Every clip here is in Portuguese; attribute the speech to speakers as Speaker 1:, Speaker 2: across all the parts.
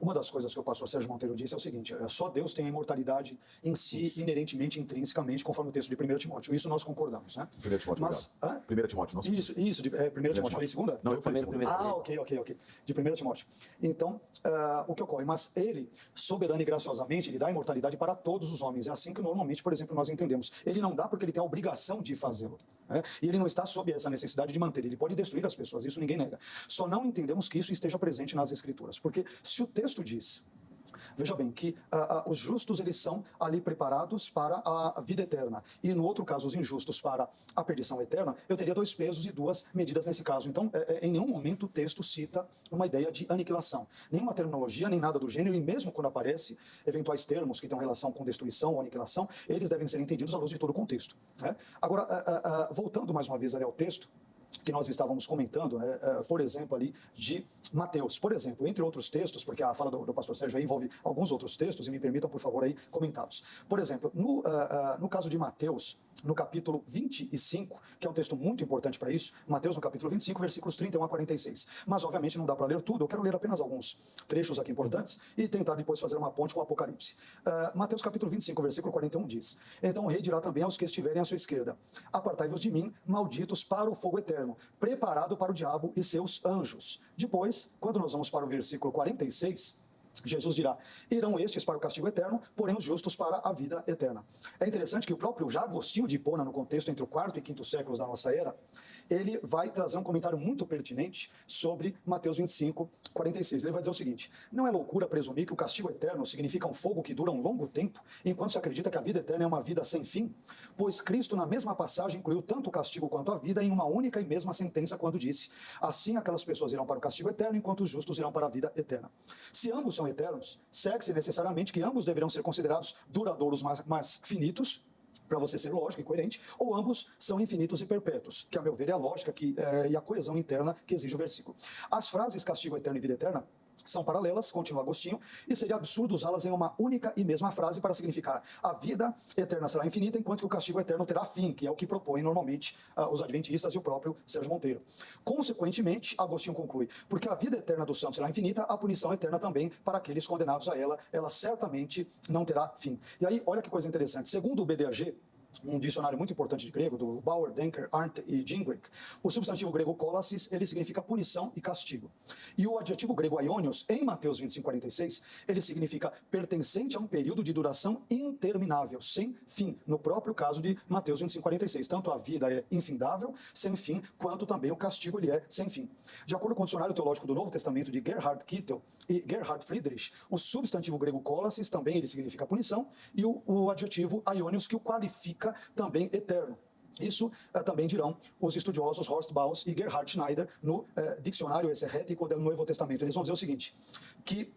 Speaker 1: Uma das coisas que o pastor Sérgio Monteiro disse é o seguinte: só Deus tem a imortalidade em si, inerentemente, intrinsecamente, conforme o texto de 1 Timóteo. Isso nós concordamos, né?
Speaker 2: 1 Timóteo,
Speaker 1: Mas,
Speaker 2: 1 Timóteo, não.
Speaker 1: Isso, de 1 Timóteo. Falei segunda?
Speaker 2: Não, eu falei segunda.
Speaker 1: Ah, ok. De 1 Timóteo. Então, o que ocorre? Mas ele, soberano e graciosamente, ele dá imortalidade para todos os homens. É assim que normalmente, por exemplo, nós entendemos. Ele não dá porque ele tem a obrigação de fazê-lo, né? E ele não está sob essa necessidade de manter. Ele pode destruir as pessoas, isso ninguém nega. Só não entendemos que isso esteja presente nas Escrituras. Porque se o texto diz, veja bem, que os justos eles são ali preparados para a vida eterna, e no outro caso os injustos para a perdição eterna, eu teria dois pesos e duas medidas nesse caso. Então, em nenhum momento o texto cita uma ideia de aniquilação, nenhuma terminologia, nem nada do gênero, e mesmo quando aparece eventuais termos que têm relação com destruição ou aniquilação, eles devem ser entendidos à luz de todo o contexto, né? Agora, voltando mais uma vez ali ao texto que nós estávamos comentando, né, por exemplo, ali de Mateus. Por exemplo, entre outros textos, porque a fala do pastor Sérgio aí envolve alguns outros textos, e me permitam, por favor, aí comentá-los. Por exemplo, no caso de Mateus, no capítulo 25, que é um texto muito importante para isso, Mateus no capítulo 25, versículos 31 a 46. Mas, obviamente, não dá para ler tudo, eu quero ler apenas alguns trechos aqui importantes e tentar depois fazer uma ponte com o Apocalipse. Mateus capítulo 25, versículo 41 diz: Então o rei dirá também aos que estiverem à sua esquerda: Apartai-vos de mim, malditos, para o fogo eterno, preparado para o diabo e seus anjos. Depois, quando nós vamos para o versículo 46, Jesus dirá: irão estes para o castigo eterno, porém os justos para a vida eterna. É interessante que o próprio Agostinho de Hipona, no contexto entre o 4º e 5º séculos da nossa era, ele vai trazer um comentário muito pertinente sobre Mateus 25, 46. Ele vai dizer o seguinte: não é loucura presumir que o castigo eterno significa um fogo que dura um longo tempo, enquanto se acredita que a vida eterna é uma vida sem fim? Pois Cristo, na mesma passagem, incluiu tanto o castigo quanto a vida em uma única e mesma sentença, quando disse: assim aquelas pessoas irão para o castigo eterno, enquanto os justos irão para a vida eterna. Se ambos são eternos, segue-se necessariamente que ambos deverão ser considerados duradouros, mais finitos, para você ser lógico e coerente, ou ambos são infinitos e perpétuos, que a meu ver é a lógica e a coesão interna que exige o versículo. As frases castigo eterno e vida eterna são paralelas, continua Agostinho, e seria absurdo usá-las em uma única e mesma frase para significar: a vida eterna será infinita, enquanto que o castigo eterno terá fim, que é o que propõem normalmente os adventistas e o próprio Sérgio Monteiro. Consequentemente, Agostinho conclui: porque a vida eterna dos santos será infinita, a punição eterna também para aqueles condenados a ela certamente não terá fim. E aí, olha que coisa interessante, segundo o BDAG, um dicionário muito importante de grego, do Bauer, Denker, Arndt e Gingrich, o substantivo grego kolasis, ele significa punição e castigo. E o adjetivo grego aionios, em Mateus 25, 46, ele significa pertencente a um período de duração interminável, sem fim, no próprio caso de Mateus 25, 46. Tanto a vida é infindável, sem fim, quanto também o castigo ele é sem fim. De acordo com o dicionário teológico do Novo Testamento de Gerhard Kittel e Gerhard Friedrich, o substantivo grego kolasis também ele significa punição, e o adjetivo aionios, que o qualifica também eterno. Isso também dirão os estudiosos Horst Baus e Gerhard Schneider no Dicionário Exegético do Novo Testamento. Eles vão dizer o seguinte, que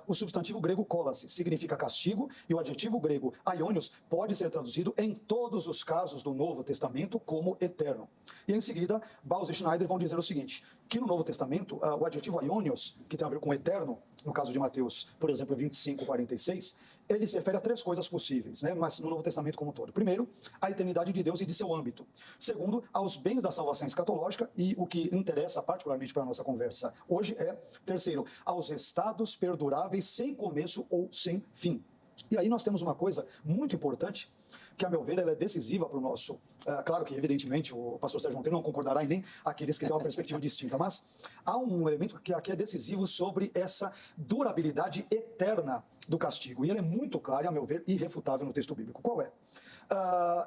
Speaker 1: o substantivo grego kolasis significa castigo e o adjetivo grego aionios pode ser traduzido em todos os casos do Novo Testamento como eterno. E em seguida, Baus e Schneider vão dizer o seguinte, que no Novo Testamento o adjetivo aionios, que tem a ver com eterno, no caso de Mateus, por exemplo, 25, 46, ele se refere a três coisas possíveis, né? Mas no Novo Testamento como um todo. Primeiro, a eternidade de Deus e de seu âmbito. Segundo, aos bens da salvação escatológica, e o que interessa particularmente para a nossa conversa hoje é, terceiro, aos estados perduráveis sem começo ou sem fim. E aí nós temos uma coisa muito importante, que a meu ver ela é decisiva para o nosso... claro que evidentemente o pastor Sérgio Monteiro não concordará, e nem aqueles que têm uma perspectiva distinta, mas há um elemento que aqui é decisivo sobre essa durabilidade eterna do castigo, e ele é muito claro e, a meu ver, irrefutável no texto bíblico. Qual é?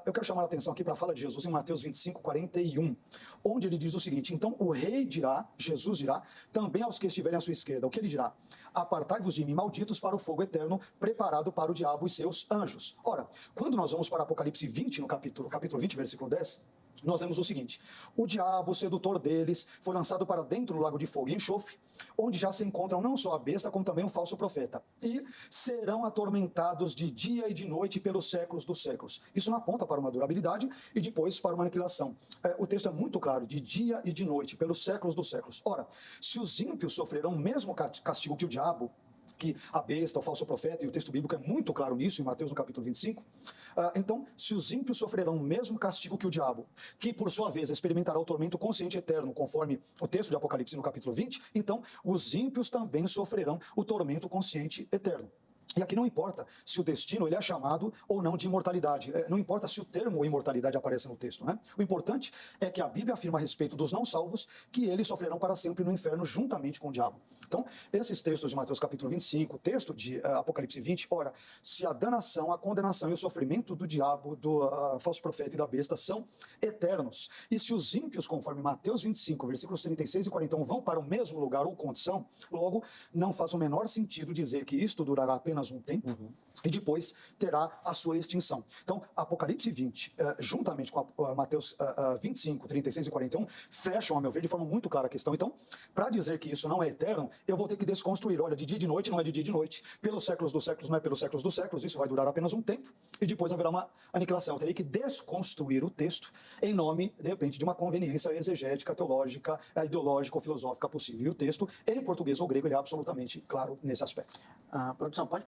Speaker 1: Eu quero chamar a atenção aqui para a fala de Jesus em Mateus 25, 41, onde ele diz o seguinte: então o rei dirá, Jesus dirá, também aos que estiverem à sua esquerda, o que ele dirá? Apartai-vos de mim, malditos, para o fogo eterno, preparado para o diabo e seus anjos. Ora, quando nós vamos para Apocalipse 20, no capítulo 20, versículo 10, nós vemos o seguinte: o diabo, o sedutor deles, foi lançado para dentro do lago de fogo e enxofre, onde já se encontram não só a besta, como também o falso profeta, e serão atormentados de dia e de noite pelos séculos dos séculos. Isso não aponta para uma durabilidade e depois para uma aniquilação. O texto é muito claro, de dia e de noite, pelos séculos dos séculos. Ora, se os ímpios sofrerão o mesmo castigo que o diabo, que a besta, o falso profeta, e o texto bíblico é muito claro nisso, em Mateus no capítulo 25. Então, se os ímpios sofrerão o mesmo castigo que o diabo, que por sua vez experimentará o tormento consciente eterno, conforme o texto de Apocalipse no capítulo 20, então os ímpios também sofrerão o tormento consciente eterno. E aqui não importa se o destino ele é chamado ou não de imortalidade. Não importa se o termo imortalidade aparece no texto, né? O importante é que a Bíblia afirma a respeito dos não salvos que eles sofrerão para sempre no inferno juntamente com o diabo. Então, esses textos de Mateus capítulo 25, texto de Apocalipse 20, ora, se a danação, a condenação e o sofrimento do diabo, do falso profeta e da besta são eternos, e se os ímpios, conforme Mateus 25, versículos 36 e 41, vão para o mesmo lugar ou condição, logo, não faz o menor sentido dizer que isto durará apenas um tempo, e depois terá a sua extinção. Então, Apocalipse 20, juntamente com Mateus 25, 36 e 41, fecham, a meu ver, de forma muito clara a questão. Então, para dizer que isso não é eterno, eu vou ter que desconstruir. Olha, de dia e de noite não é de dia e de noite, pelos séculos dos séculos não é pelos séculos dos séculos, isso vai durar apenas um tempo, e depois haverá uma aniquilação. Eu terei que desconstruir o texto em nome, de repente, de uma conveniência exegética, teológica, ideológica ou filosófica possível. E o texto, em português ou grego, ele é absolutamente claro nesse aspecto.
Speaker 2: A produção pode